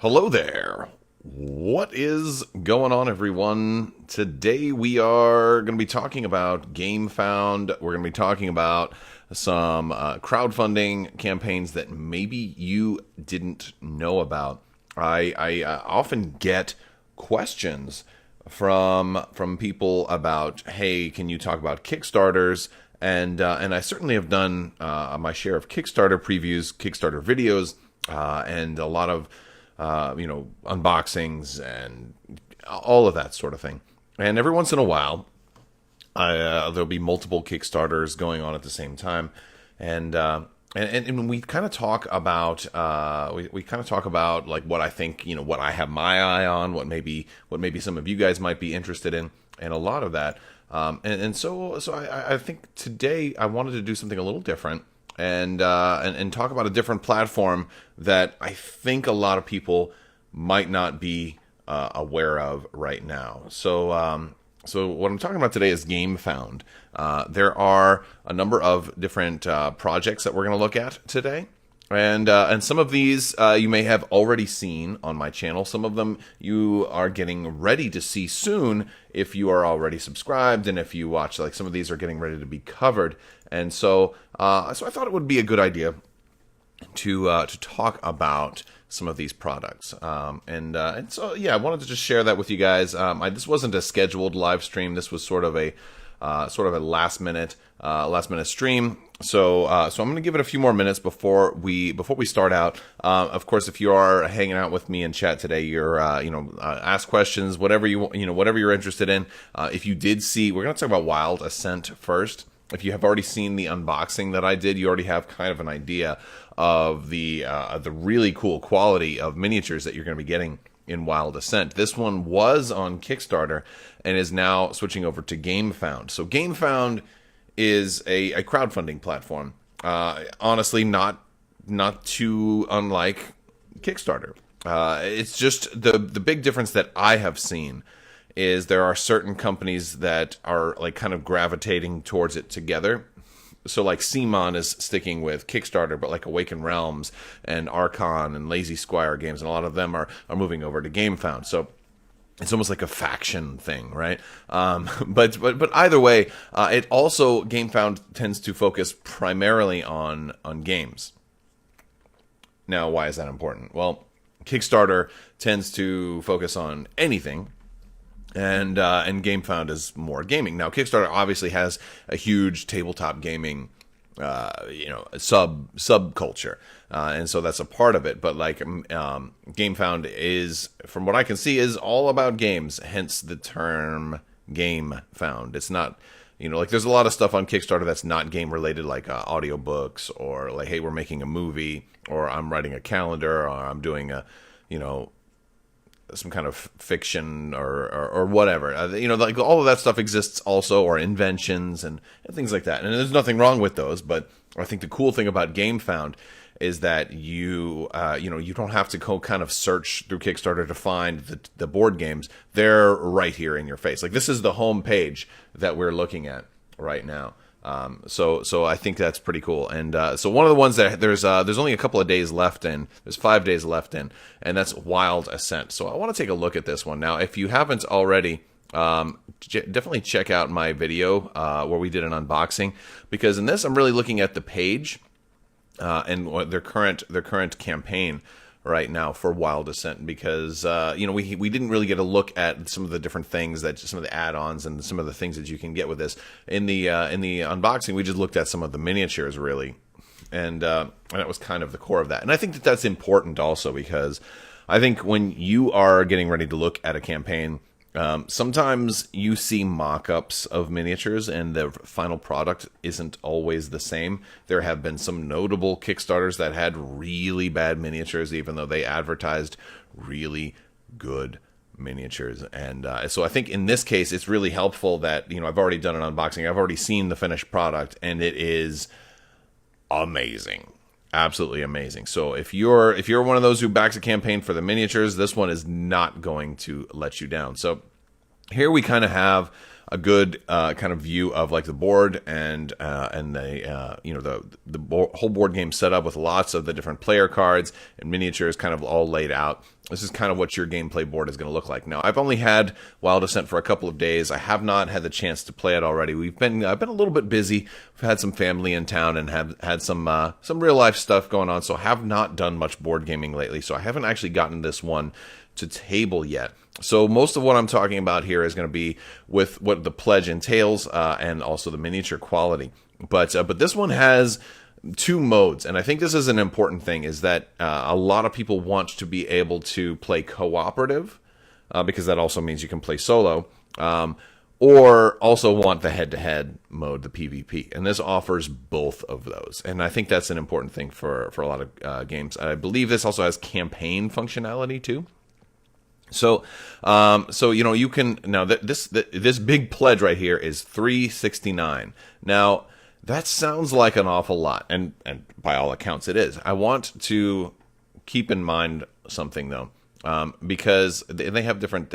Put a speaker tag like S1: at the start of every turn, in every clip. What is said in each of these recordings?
S1: Hello there. What is going on, everyone? Today we are going to be talking about Gamefound. We're going to be talking about some crowdfunding campaigns that maybe you didn't know about. I often get questions from people about, hey, can you talk about Kickstarters? And I certainly have done my share of Kickstarter previews, Kickstarter videos, and a lot of unboxings and all of that sort of thing. And every once in a while, there'll be multiple Kickstarters going on at the same time, and we kind of talk about we kind of talk about like what I think, what I have my eye on, what maybe some of you guys might be interested in, and a lot of that. So I think today I wanted to do something a little different. And talk about a different platform that I think a lot of people might not be aware of right now. So what I'm talking about today is Gamefound. There are a number of different projects that we're going to look at today. And some of these you may have already seen on my channel. Some of them you are getting ready to see soon if you are already subscribed, and if you watch, like some of these are getting ready to be covered. And so I thought it would be a good idea to talk about some of these products. And so I wanted to just share that with you guys. This wasn't a scheduled live stream. This was sort of a last minute stream. So I'm going to give it a few more minutes before we start out. Of course, if you are hanging out with me in chat today, you're ask questions, whatever whatever you're interested in. If you did see, we're going to talk about Wild Assent first. If you have already seen the unboxing that I did, you already have kind of an idea of the really cool quality of miniatures that you're going to be getting in Wild Assent. This one was on Kickstarter and is now switching over to Gamefound. So Gamefound is a crowdfunding platform. Honestly, not too unlike Kickstarter. It's just the big difference that I have seen is there are certain companies that are like kind of gravitating towards it together. So like CMON is sticking with Kickstarter, but like Awakened Realms and Archon and Lazy Squire Games and a lot of them are moving over to Gamefound. So it's almost like a faction thing, right? But either way, it also, Gamefound tends to focus primarily on games. Now, why is that important? Well, Kickstarter tends to focus on anything, and Gamefound is more gaming. Now, Kickstarter obviously has a huge tabletop gaming, subculture, and so that's a part of it. But like, Gamefound is, from what I can see, is all about games. Hence the term Gamefound. It's not, like there's a lot of stuff on Kickstarter that's not game related, like audiobooks, or like, hey, we're making a movie, or I'm writing a calendar, or I'm doing a, some kind of fiction or whatever. Like all of that stuff exists also, or inventions and things like that. And there's nothing wrong with those, but I think the cool thing about Gamefound is that you don't have to go kind of search through Kickstarter to find the board games. They're right here in your face. Like, this is the home page that we're looking at right now. So I think that's pretty cool. And so one of the ones that there's only a couple of days left in, there's 5 days left in, and that's Wild Assent. So I want to take a look at this one. Now, if you haven't already, definitely check out my video where we did an unboxing, because in this I'm really looking at the page and their current campaign right now for Wild Assent, because we didn't really get a look at some of the different things, that some of the add-ons and some of the things that you can get with this in the unboxing. We just looked at some of the miniatures, really, and that was kind of the core of that. And I think that that's important also, because I think when you are getting ready to look at a campaign, sometimes you see mock-ups of miniatures and the final product isn't always the same. There have been some notable Kickstarters that had really bad miniatures, even though they advertised really good miniatures. And so I think in this case, it's really helpful that, I've already done an unboxing. I've already seen the finished product, and it is amazing. Absolutely amazing. So if you're one of those who backs a campaign for the miniatures, this one is not going to let you down. So here we kind of have a good kind of view of like the board and the whole board game setup with lots of the different player cards and miniatures kind of all laid out. This is kind of what your gameplay board is going to look like. Now, I've only had Wild Assent for a couple of days. I have not had the chance to play it already. I've been a little bit busy. We've had some family in town and have had some real life stuff going on, so I have not done much board gaming lately. So I haven't actually gotten this one to table yet. So most of what I'm talking about here is going to be with what the pledge entails and also the miniature quality. But this one has two modes, and I think this is an important thing, is that a lot of people want to be able to play cooperative because that also means you can play solo, or also want the head-to-head mode, the PvP, and this offers both of those, and I think that's an important thing for a lot of games. I believe this also has campaign functionality too. So you can now this big pledge right here is $369. Now, that sounds like an awful lot, and by all accounts it is. I want to keep in mind something though, because they have different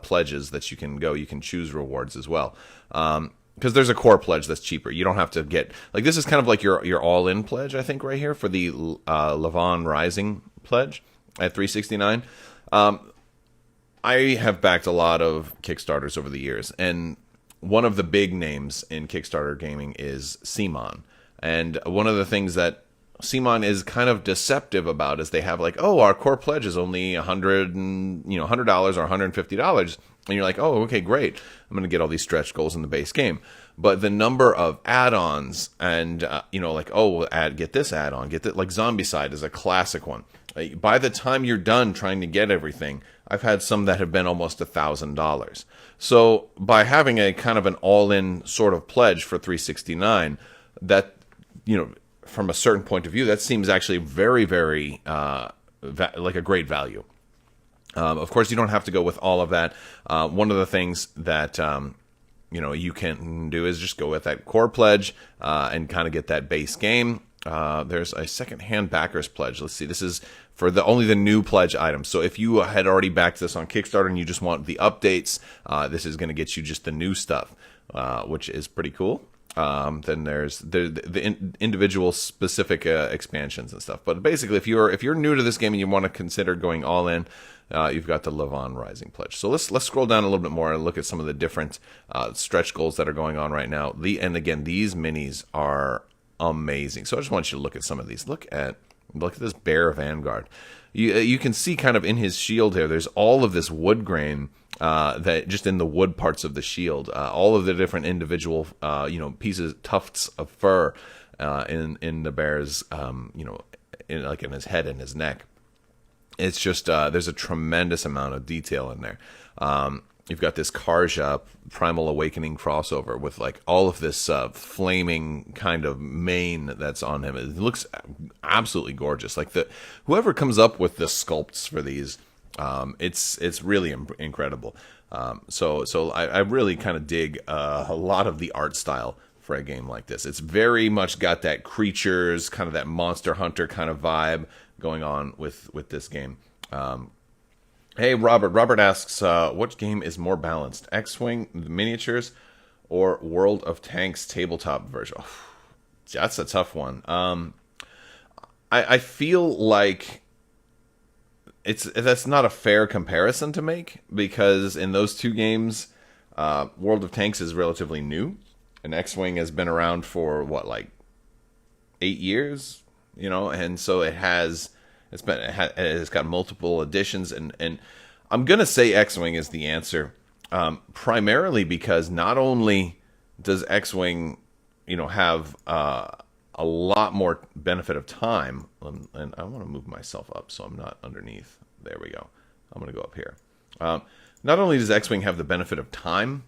S1: pledges that you can go. You can choose rewards as well, because there's a core pledge that's cheaper. You don't have to get like this is kind of like your all-in pledge, I think, right here for the Levon Rising pledge at $369. I have backed a lot of Kickstarters over the years, and one of the big names in Kickstarter gaming is CMON. And one of the things that CMON is kind of deceptive about is they have like, oh, our core pledge is only $100 or $150. And you're like, oh, okay, great. I'm going to get all these stretch goals in the base game. But the number of add-ons and, like, oh, get this add-on, get that, like Zombicide is a classic one. By the time you're done trying to get everything, I've had some that have been almost $1,000. So by having a kind of an all-in sort of pledge for $369, that, from a certain point of view, that seems actually very, very like a great value. Of course, you don't have to go with all of that. One of the things that you can do is just go with that core pledge and kind of get that base game. There's a second-hand backers pledge. Let's see. This is for only the new pledge items. So if you had already backed this on Kickstarter and you just want the updates, this is going to get you just the new stuff, which is pretty cool. Then there's the individual specific expansions and stuff. But basically, if you're new to this game and you want to consider going all in, you've got the Levon Rising pledge. So let's scroll down a little bit more and look at some of the different stretch goals that are going on right now. And again, these minis are amazing. So I just want you to look at some of these. Look at this Bear Vanguard. You can see kind of in his shield here, there's all of this wood grain that just in the wood parts of the shield, all of the different individual pieces, tufts of fur in the bear's in his head and his neck. It's just there's a tremendous amount of detail in there. You've got this Karja Primal Awakening crossover with like all of this flaming kind of mane that's on him. It looks absolutely gorgeous. Like whoever comes up with the sculpts for these, it's really incredible. So I really kind of dig a lot of the art style for a game like this. It's very much got that creatures, kind of that Monster Hunter kind of vibe going on with this game. Hey, Robert. Robert asks, what game is more balanced, X-Wing miniatures or World of Tanks tabletop version? Oh, that's a tough one. I feel like that's not a fair comparison to make, because in those two games, World of Tanks is relatively new, and X-Wing has been around for, like 8 years? And so it has... It's got multiple editions, and I'm gonna say X-Wing is the answer, primarily because not only does X-Wing, have a lot more benefit of time, and I want to move myself up so I'm not underneath. There we go. I'm gonna go up here. Not only does X-Wing have the benefit of time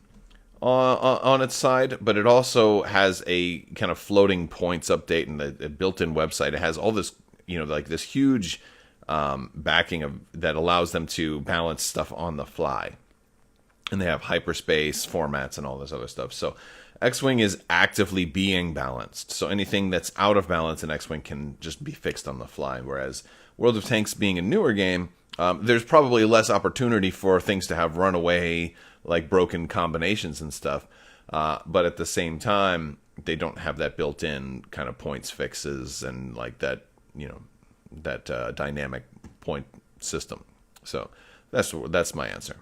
S1: on its side, but it also has a kind of floating points update and the built-in website. It has all this. Like this huge backing that allows them to balance stuff on the fly. And they have hyperspace formats and all this other stuff. So X-Wing is actively being balanced. So anything that's out of balance in X-Wing can just be fixed on the fly. Whereas World of Tanks being a newer game, there's probably less opportunity for things to have runaway like broken combinations and stuff. But at the same time, they don't have that built-in kind of points fixes and like that, that dynamic point system. So that's my answer.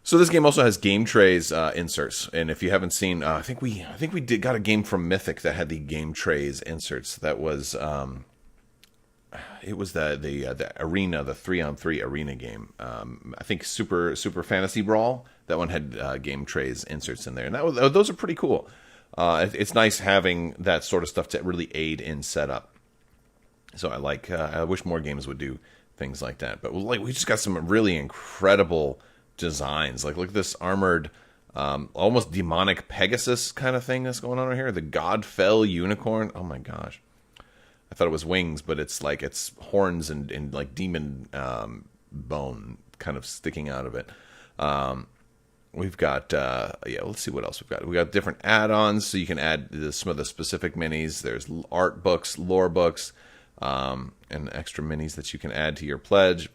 S1: So this game also has game trays inserts, and if you haven't seen, I think we got a game from Mythic that had the game trays inserts. That was it was the arena, the 3-on-3 arena game. I think Super Fantasy Brawl. That one had game trays inserts in there, and those are pretty cool. It's nice having that sort of stuff to really aid in setup. So I wish more games would do things like that. But we just got some really incredible designs. Like, look at this armored, almost demonic Pegasus kind of thing that's going on right here. The Godfell unicorn. Oh my gosh. I thought it was wings, but it's horns and like demon bone kind of sticking out of it. We've got, let's see what else we've got. We got different add-ons, so you can add some of the specific minis. There's art books, lore books, and extra minis that you can add to your pledge.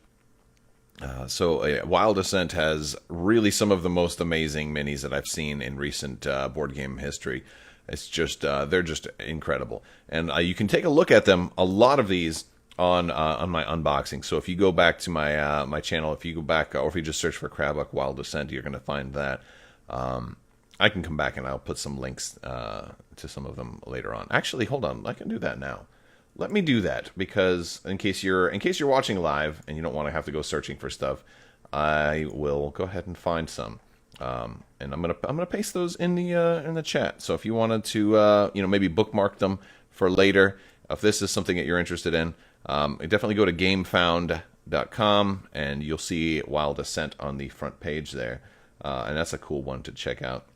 S1: Wild Assent has really some of the most amazing minis that I've seen in recent board game history. It's just they're just incredible, and you can take a look at them. A lot of these on my unboxing. So if you go back to my my channel, if you go back, or if you just search for Crabbok Wild Assent, you're going to find that. I can come back and I'll put some links to some of them later on. Actually, hold on, I can do that now. Let me do that, because in case you're watching live and you don't want to have to go searching for stuff, I will go ahead and find some, and I'm gonna paste those in the chat. So if you wanted to maybe bookmark them for later, if this is something that you're interested in, definitely go to Gamefound.com and you'll see Wild Assent on the front page there, and that's a cool one to check out.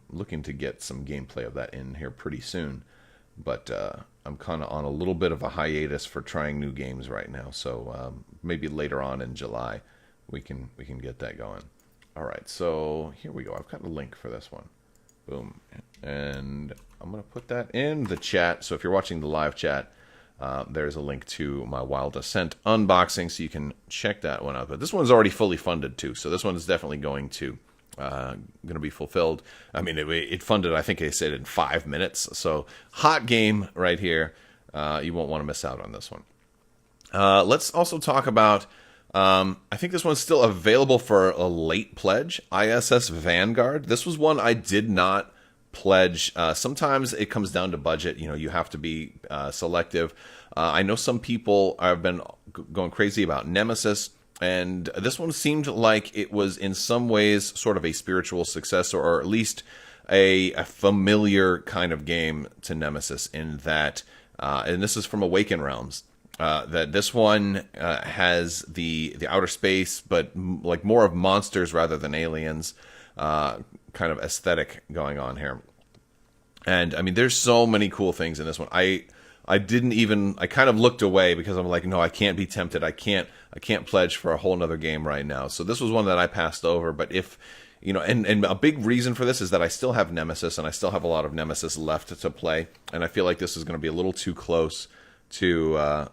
S1: Looking to get some gameplay of that in here pretty soon, but I'm kind of on a little bit of a hiatus for trying new games right now, so maybe later on in July we can get that going. All right, so here we go. I've got a link for this one. Boom, and I'm gonna put that in the chat. So if you're watching the live chat, there's a link to my Wild Assent unboxing, so you can check that one out. But this one's already fully funded too, so this one is definitely going to be fulfilled. I mean, it funded, I think they said, in 5 minutes. So hot game right here. You won't want to miss out on this one. Let's also talk about, I think this one's still available for a late pledge, ISS Vanguard. This was one I did not pledge. Sometimes it comes down to budget. You have to be selective. I know some people have been going crazy about Nemesis, and this one seemed like it was in some ways sort of a spiritual successor, or at least a familiar kind of game to Nemesis, in that, and this is from Awaken Realms, that this one has the outer space, but like more of monsters rather than aliens, kind of aesthetic going on here. And I mean, there's so many cool things in this one. I kind of looked away because I'm like, no, I can't be tempted. I can't pledge for a whole nother game right now. So this was one that I passed over. But if, and a big reason for this is that I still have Nemesis, and I still have a lot of Nemesis left to play. And I feel like this is going to be a little too close to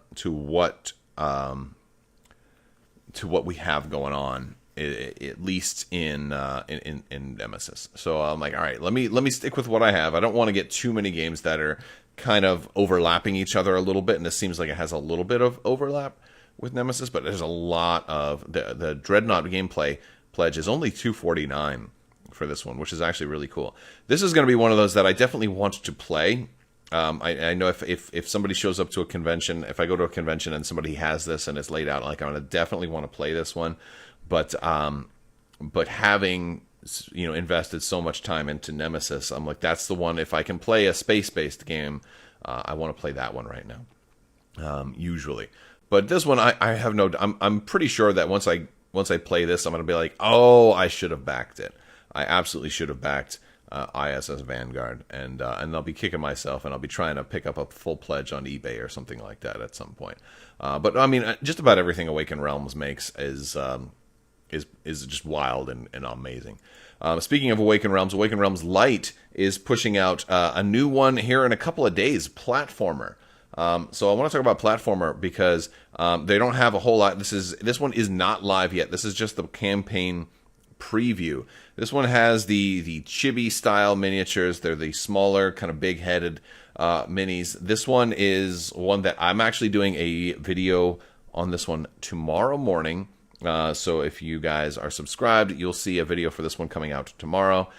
S1: what we have going on, at least in Nemesis. So I'm like, all right, let me stick with what I have. I don't want to get too many games that are kind of overlapping each other a little bit, and this seems like it has a little bit of overlap with Nemesis, but there's a lot of the Dreadnought gameplay pledge is only $249 for this one, which is actually really cool. This is going to be one of those that I definitely want to play. I know if somebody shows up to a convention, if I go to a convention and somebody has this and it's laid out, like, I'm going to definitely want to play this one. But having invested so much time into Nemesis, I'm like, that's the one. If I can play a space-based game, I want to play that one right now. Usually, but this one, I have no. I'm pretty sure that once I play this, I'm going to be like, oh, I should have backed it. I absolutely should have backed ISS Vanguard, and I'll be kicking myself, and I'll be trying to pick up a full pledge on eBay or something like that at some point. But I mean, just about everything Awaken Realms makes is just wild and amazing. Speaking of Awaken Realms Lite is pushing out a new one here in a couple of days, platformer. So I want to talk about platformer because they don't have a whole lot. This one is not live yet. This is just the campaign preview. This one has the chibi style miniatures. They're the smaller, kind of big-headed minis. This one is one that I'm actually doing a video on this one tomorrow morning. So if you guys are subscribed, you'll see a video for this one coming out tomorrow.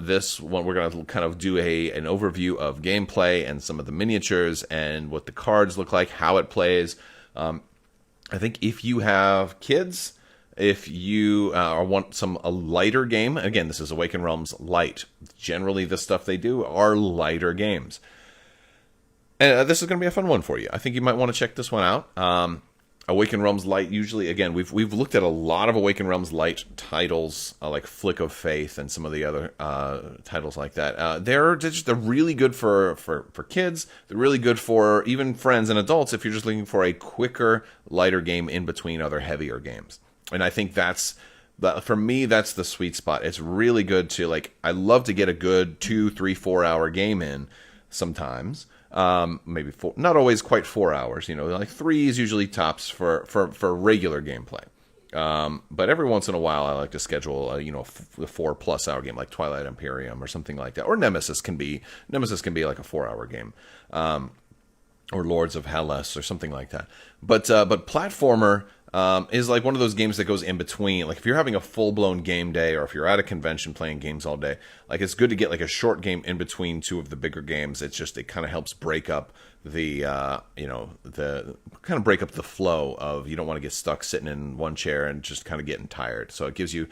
S1: This one, we're going to kind of do an overview of gameplay and some of the miniatures and what the cards look like, how it plays. I think if you have kids, if you want a lighter game, again, this is Awakened Realms Light. Generally, the stuff they do are lighter games. And this is going to be a fun one for you. I think you might want to check this one out. Awakened Realms Light, usually, again, we've looked at a lot of Awakened Realms Light titles, like Flick of Faith and some of the other titles like that. They're really good for kids. They're really good for even friends and adults if you're just looking for a quicker, lighter game in between other heavier games. And I think for me, that's the sweet spot. It's really good to, like, I love to get a good 2, 3, 4 hour game in sometimes. Maybe 4, not always quite 4 hours, like 3 is usually tops for regular gameplay. But every once in a while, I like to schedule a 4+ hour game like Twilight Imperium or something like that. Or Nemesis can be like a 4-hour game. Or Lords of Hellas or something like that. But platformer is like one of those games that goes in between. Like if you're having a full-blown game day, or if you're at a convention playing games all day, like it's good to get like a short game in between 2 of the bigger games. It kind of helps break up the break up the flow of, you don't want to get stuck sitting in one chair and just kind of getting tired. So it gives you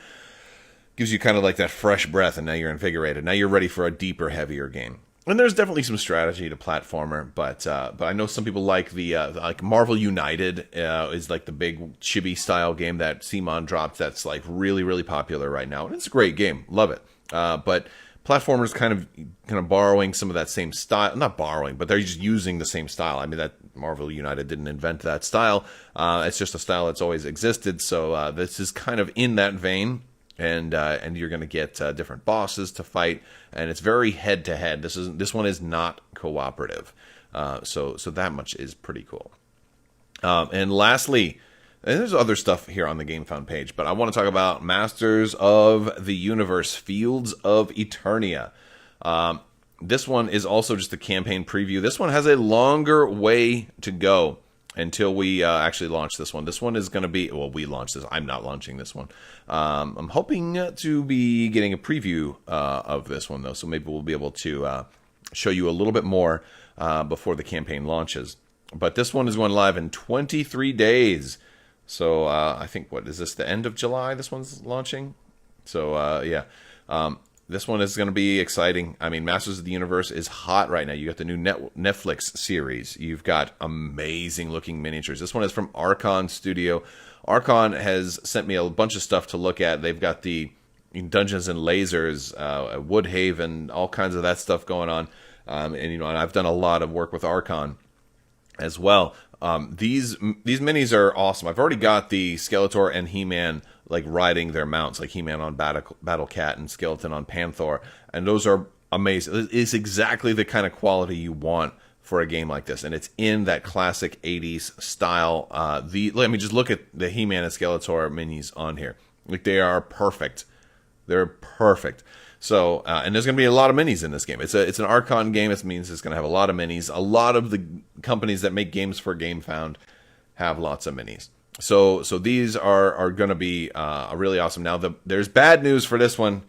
S1: kind of like that fresh breath, and now you're invigorated. Now you're ready for a deeper, heavier game. And there's definitely some strategy to platformer, but I know some people like like Marvel United is like the big chibi style game that Simon dropped. That's like really, really popular right now, and it's a great game, love it. But platformers kind of borrowing some of that same style, not borrowing, but they're just using the same style. I mean, that Marvel United didn't invent that style. It's just a style that's always existed. So this is kind of in that vein. And you're going to get different bosses to fight, and it's very head-to-head. This one is not cooperative, so that much is pretty cool. And lastly, and there's other stuff here on the Gamefound page, but I want to talk about Masters of the Universe, Fields of Eternia. This one is also just a campaign preview. This one has a longer way to go until we actually launch this one. This one is going to be, well, we launch this. I'm not launching this one. I'm hoping to be getting a preview of this one, though, so maybe we'll be able to show you a little bit more before the campaign launches. But this one is going live in 23 days. So I think, what is this, the end of July this one's launching? So, yeah. This one is going to be exciting. I mean, Masters of the Universe is hot right now. You got the new Netflix series. You've got amazing looking miniatures. This one is from Archon Studio. Archon has sent me a bunch of stuff to look at. They've got the Dungeons and Lasers, Woodhaven, all kinds of that stuff going on. And I've done a lot of work with Archon as well. These minis are awesome. I've already got the Skeletor and He-Man like riding their mounts, like He-Man on Battle Cat and Skeleton on Panther, and those are amazing. It's exactly the kind of quality you want for a game like this, and it's in that classic 80s style. Let me just look at the He-Man and Skeletor minis on here. Like, they are perfect. They're perfect. So, and there's going to be a lot of minis in this game. It's an Archon game. It means it's going to have a lot of minis. A lot of the companies that make games for Gamefound have lots of minis. So these are going to be really awesome. Now, there's bad news for this one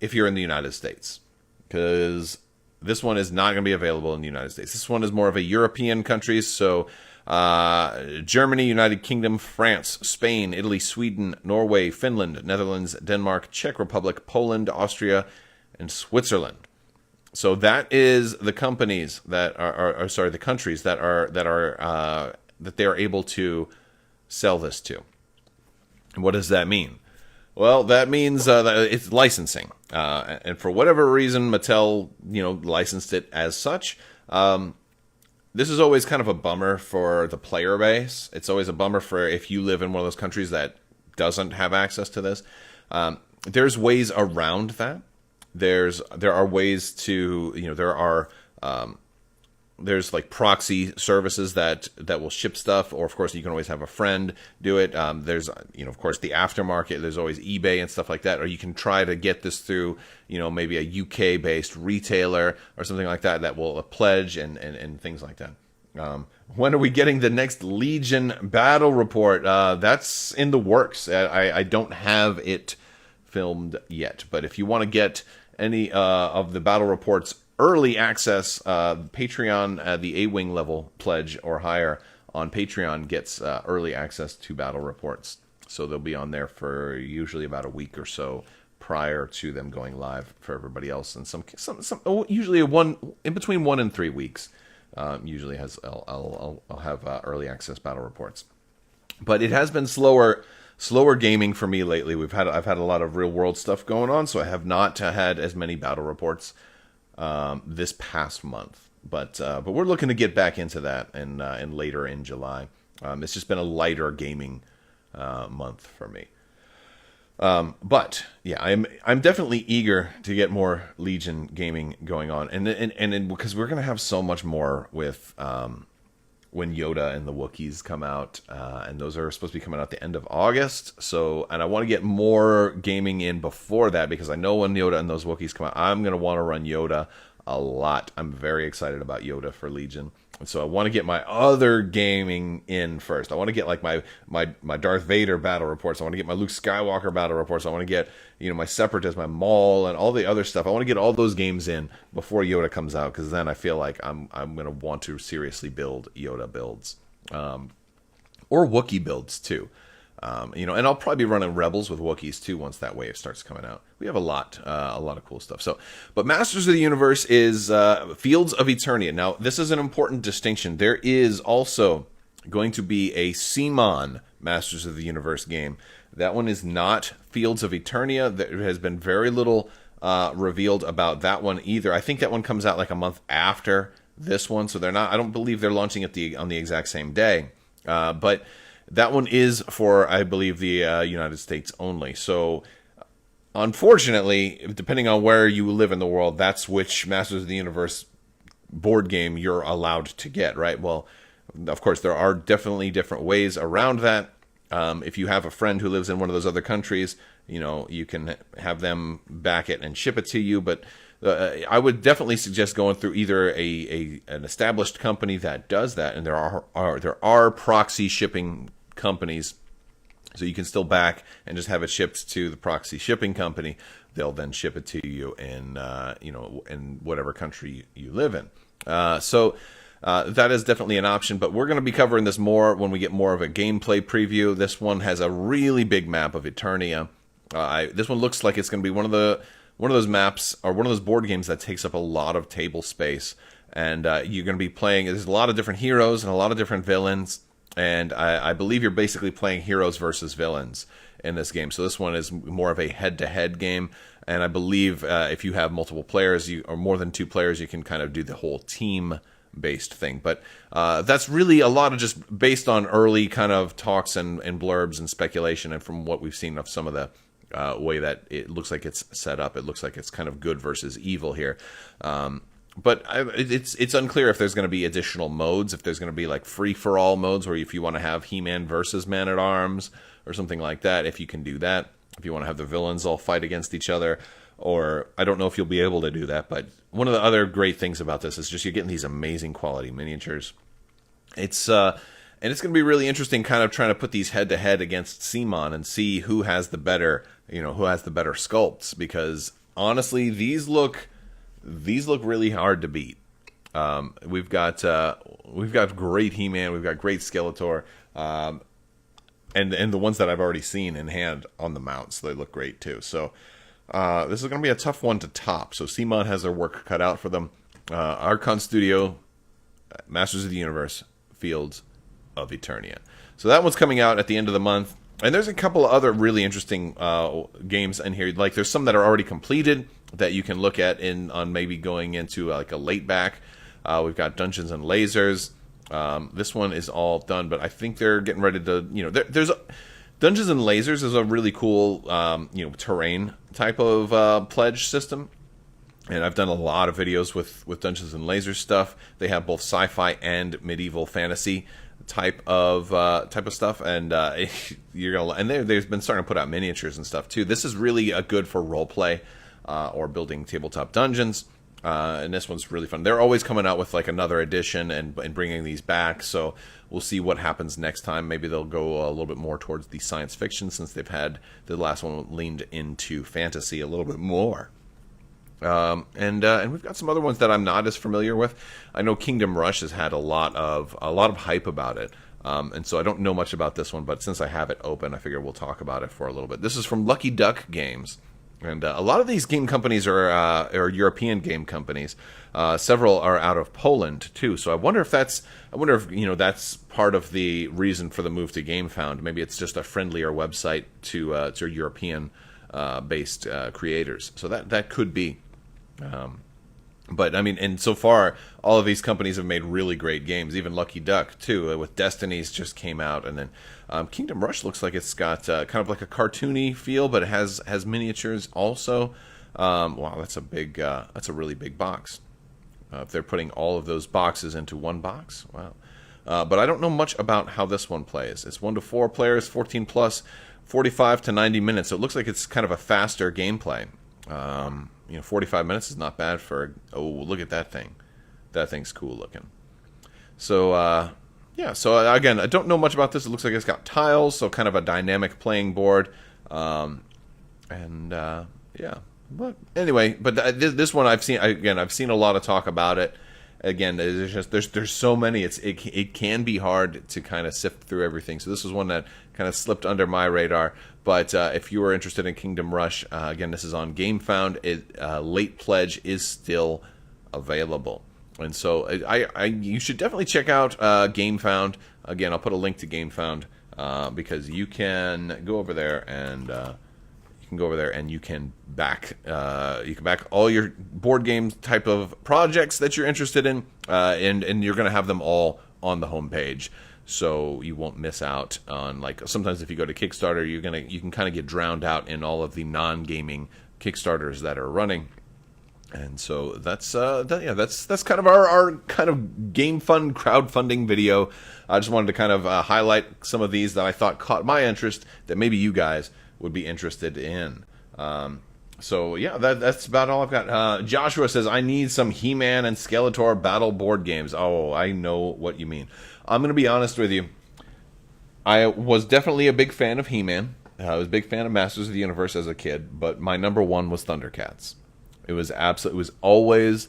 S1: if you're in the United States, because this one is not going to be available in the United States. This one is more of a European countries. So Germany, United Kingdom, France, Spain, Italy, Sweden, Norway, Finland, Netherlands, Denmark, Czech Republic, Poland, Austria, and Switzerland. So that is the companies that are the countries that they are able to sell this to. And what does that mean? Well, that means that it's licensing, and for whatever reason, Mattel licensed it as such. This is always kind of a bummer for the player base. It's always a bummer for if you live in one of those countries that doesn't have access to this. There's ways around that. There are ways to, there are there's like proxy services that will ship stuff, or of course you can always have a friend do it. There's of course the aftermarket. There's always eBay and stuff like that, or you can try to get this through maybe a UK based retailer or something like that will pledge and things like that. When are we getting the next Legion battle report? That's in the works. I don't have it filmed yet, but if you want to get any of the battle reports early access, Patreon, the A-Wing level pledge or higher on Patreon gets early access to battle reports. So they'll be on there for usually about a week or so prior to them going live for everybody else. And some usually in between 1 and 3 weeks. Usually I'll have early access battle reports. But it has been slower gaming for me lately. I've had a lot of real world stuff going on, so I have not had as many battle reports this past month, but we're looking to get back into that and later in July. It's just been a lighter gaming month for me. But yeah, I'm definitely eager to get more Legion gaming going on, and because we're gonna have so much more with when Yoda and the Wookiees come out, and those are supposed to be coming out the end of August. So, and I want to get more gaming in before that, because I know when Yoda and those Wookiees come out, I'm going to want to run Yoda a lot. I'm very excited about Yoda for Legion. And so I want to get my other gaming in first. I want to get like my Darth Vader battle reports. I want to get my Luke Skywalker battle reports. I want to get my Separatist, my Maul, and all the other stuff. I want to get all those games in before Yoda comes out, because then I feel like I'm going to want to seriously build Yoda builds, or Wookiee builds too. And I'll probably be running Rebels with Wookiees too once that wave starts coming out. We have a lot of cool stuff. So, but Masters of the Universe is Fields of Eternia. Now, this is an important distinction. There is also going to be a CMON Masters of the Universe game. That one is not Fields of Eternia. There has been very little revealed about that one either. I think that one comes out like a month after this one, so they're not. I don't believe they're launching it on the exact same day, but. That one is for, I believe, the United States only. So, unfortunately, depending on where you live in the world, that's which Masters of the Universe board game you're allowed to get, right? Well, of course, there are definitely different ways around that. If you have a friend who lives in one of those other countries, you can have them back it and ship it to you. But I would definitely suggest going through either an established company that does that, and there are proxy shipping companies, so you can still back and just have it shipped to the proxy shipping company. They'll then ship it to you in in whatever country you live in. So that is definitely an option, but we're going to be covering this more when we get more of a gameplay preview. This one has a really big map of Eternia. This one looks like it's going to be one of those maps, or one of those board games that takes up a lot of table space, and you're going to be playing. There's a lot of different heroes and a lot of different villains. And I believe you're basically playing heroes versus villains in this game. So this one is more of a head-to-head game. And I believe if you have multiple players, or more than 2 players, you can kind of do the whole team-based thing. But that's really a lot of just based on early kind of talks and blurbs and speculation. And from what we've seen of some of the way that it looks like it's set up, it looks like it's kind of good versus evil here. But it's unclear if there's going to be additional modes, if there's going to be like free-for-all modes, or if you want to have He-Man versus Man-at-Arms or something like that, if you can do that. If you want to have the villains all fight against each other, or I don't know if you'll be able to do that. But one of the other great things about this is just you're getting these amazing quality miniatures. And it's going to be really interesting kind of trying to put these head-to-head against CMON and see who has the better, who has the better sculpts, because honestly, these look really hard to beat. We've got great He-Man, we've got great Skeletor, and the ones that I've already seen in hand on the mounts, they look great too. So this is going to be a tough one to top. So CMON has their work cut out for them. Archon Studio, Masters of the Universe, Fields of Eternia. So that one's coming out at the end of the month. And there's a couple of other really interesting games in here. Like there's some that are already completed that you can look at on maybe going into like a late back. We've got Dungeons and Lasers. This one is all done, but I think they're getting ready to, there's Dungeons and Lasers is a really cool, terrain type of pledge system. And I've done a lot of videos with Dungeons and Lasers stuff. They have both sci-fi and medieval fantasy type of stuff, and you're gonna. And they've been starting to put out miniatures and stuff too. This is really good for role play or building tabletop dungeons. And this one's really fun. They're always coming out with like another edition and bringing these back. So we'll see what happens next time. Maybe they'll go a little bit more towards the science fiction, since they've had the last one leaned into fantasy a little bit more. And we've got some other ones that I'm not as familiar with. I know Kingdom Rush has had a lot of hype about it. And so I don't know much about this one, but since I have it open, I figure we'll talk about it for a little bit. This is from Lucky Duck Games. And a lot of these game companies are European game companies. Several are out of Poland too. So I wonder if that's part of the reason for the move to Gamefound. Maybe it's just a friendlier website to European based creators. So that could be. But I mean, and so far, all of these companies have made really great games. Even Lucky Duck too, with Destiny's just came out, and then Kingdom Rush looks like it's got kind of like a cartoony feel, but it has miniatures also. Wow, that's a really big box. If they're putting all of those boxes into one box, wow. But I don't know much about how this one plays. It's 1 to 4 players, 14 plus, 45 to 90 minutes. So it looks like it's kind of a faster gameplay. 45 minutes is not bad for. Oh, look at that thing. That thing's cool looking. So, yeah. So again, I don't know much about this. It looks like it's got tiles, so kind of a dynamic playing board. Yeah. But anyway, this one I've seen. I've seen a lot of talk about it. Again, there's so many. It can be hard to kind of sift through everything. So this was one that kind of slipped under my radar. But if you are interested in Kingdom Rush, again, this is on Gamefound. Late pledge is still available, and so you should definitely check out Gamefound. Again, I'll put a link to Gamefound because you can go over there and you can back all your board game type of projects that you're interested in, and you're going to have them all on the homepage. So you won't miss out on, like, sometimes if you go to Kickstarter, you can kind of get drowned out in all of the non-gaming Kickstarters that are running. And so that's kind of our kind of Gamefound crowdfunding video. I just wanted to kind of highlight some of these that I thought caught my interest that maybe you guys would be interested in. So yeah, that's about all I've got. Joshua says, I need some He-Man and Skeletor battle board games. Oh, I know what you mean. I'm going to be honest with you. I was definitely a big fan of He-Man. I was a big fan of Masters of the Universe as a kid, but my number one was Thundercats. It was always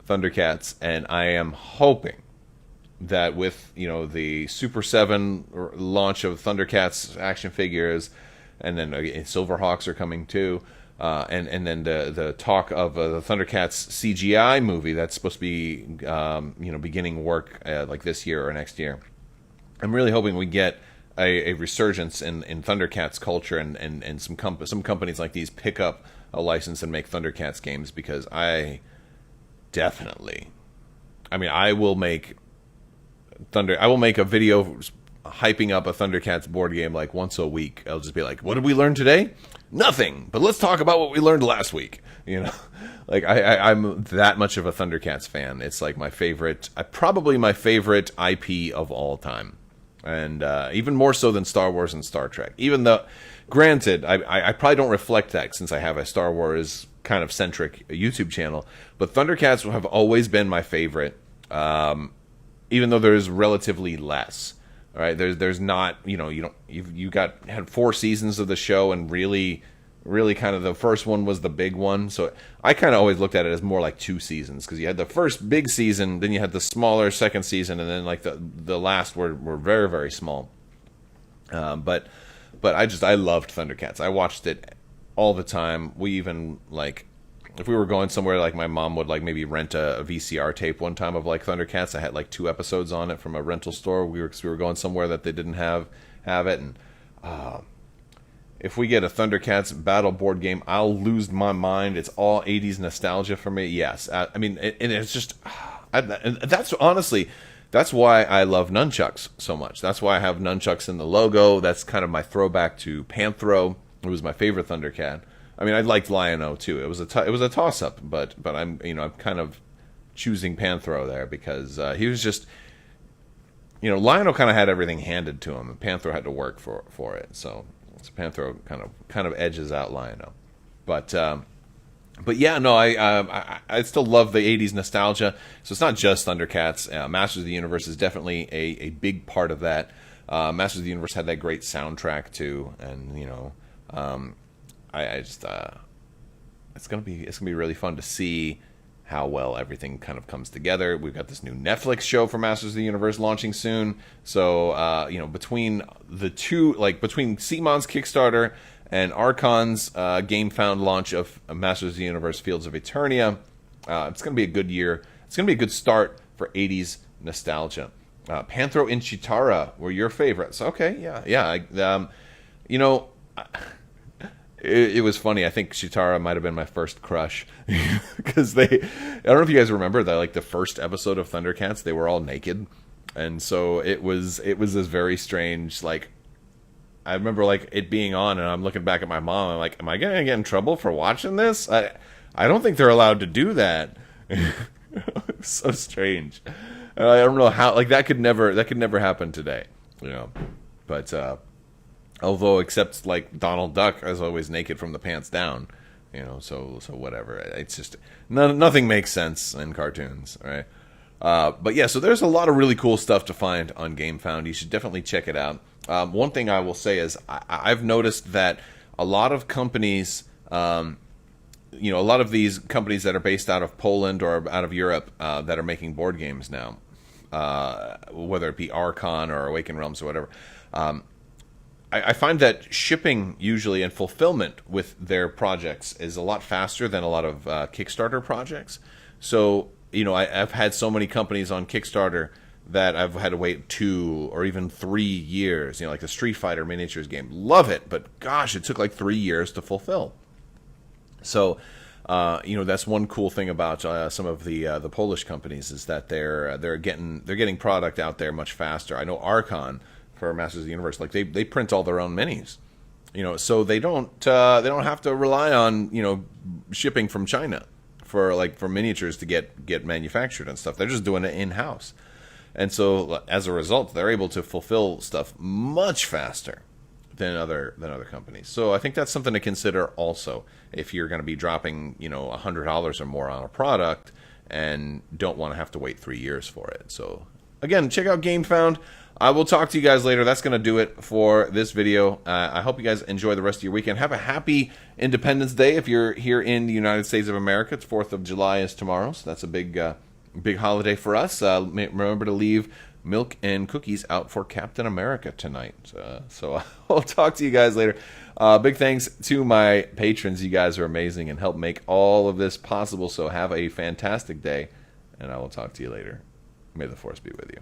S1: Thundercats, and I am hoping that with the Super 7 launch of Thundercats action figures, and then Silverhawks are coming too. And then the talk of the Thundercats CGI movie that's supposed to be beginning work like this year or next year. I'm really hoping we get a resurgence in Thundercats culture, and some companies like these pick up a license and make Thundercats games, because I will make a video hyping up a Thundercats board game like once a week. I'll just be like, what did we learn today? Nothing, but let's talk about what we learned last week. Like I'm that much of a Thundercats fan. It's like probably my favorite IP of all time, and even more so than Star Wars and Star Trek. Even though, granted, I probably don't reflect that since I have a Star Wars kind of centric YouTube channel, but Thundercats have always been my favorite, even though there's relatively less. All right, there's not, you had 4 seasons of the show, and really kind of the first one was the big one. So I kind of always looked at it as more like 2 seasons, because you had the first big season, then you had the smaller second season, and then like the last were very, very small. But I loved Thundercats. I watched it all the time. We even, like, if we were going somewhere, like, my mom would like maybe rent a VCR tape one time of like Thundercats. I had like 2 episodes on it from a rental store. We were going somewhere that they didn't have it, and if we get a Thundercats battle board game, I'll lose my mind. It's all 80s nostalgia for me. Yes, I mean, and it's just, and that's honestly, that's why I love nunchucks so much. That's why I have nunchucks in the logo. That's kind of my throwback to Panthro. It was my favorite Thundercat. I mean, I liked Lion-O too. It was a toss up, but I'm kind of choosing Panthro there because he was just, Lion-O kind of had everything handed to him, and Panthro had to work for it. So Panthro kind of edges out Lion-O, but yeah, no, I still love the '80s nostalgia. So it's not just Thundercats. Masters of the Universe is definitely a big part of that. Masters of the Universe had that great soundtrack too, and I just it's gonna be really fun to see how well everything kind of comes together. We've got this new Netflix show for Masters of the Universe launching soon. So between the two, like between Simon's Kickstarter and Archon's Gamefound launch of Masters of the Universe Fields of Eternia, it's gonna be a good year. It's gonna be a good start for '80s nostalgia. Panthro and Chitara were your favorites. Okay, yeah. It was funny. I think Chitara might have been my first crush because I don't know if you guys remember that, like the first episode of Thundercats, they were all naked, and so it was this very strange. Like, I remember like it being on, and I'm looking back at my mom. I'm like, am I gonna get in trouble for watching this? I don't think they're allowed to do that. It's so strange. I don't know how. Like that could never happen today. But. Although, except like Donald Duck is always naked from the pants down, so whatever. It's just nothing makes sense in cartoons, right? But yeah, so there's a lot of really cool stuff to find on Gamefound. You should definitely check it out. One thing I will say is I've noticed that a lot of companies, a lot of these companies that are based out of Poland or out of Europe that are making board games now, whether it be Archon or Awakened Realms or whatever. I find that shipping usually and fulfillment with their projects is a lot faster than a lot of Kickstarter projects. So, I've had so many companies on Kickstarter that I've had to wait 2 or even 3 years. Like the Street Fighter miniatures game. Love it, but gosh, it took like 3 years to fulfill. So, that's one cool thing about some of the Polish companies is that they're getting product out there much faster. I know Archon, for Masters of the Universe, like they print all their own minis, so they don't have to rely on shipping from China for miniatures to get manufactured and stuff. They're just doing it in house, and so as a result, they're able to fulfill stuff much faster than other companies. So I think that's something to consider also if you're going to be dropping $100 or more on a product and don't want to have to wait 3 years for it. So again, check out Gamefound. I will talk to you guys later. That's going to do it for this video. I hope you guys enjoy the rest of your weekend. Have a happy Independence Day if you're here in the United States of America. It's 4th of July is tomorrow, so that's a big holiday for us. Remember to leave milk and cookies out for Captain America tonight. So I'll talk to you guys later. Big thanks to my patrons. You guys are amazing and help make all of this possible. So have a fantastic day, and I will talk to you later. May the Force be with you.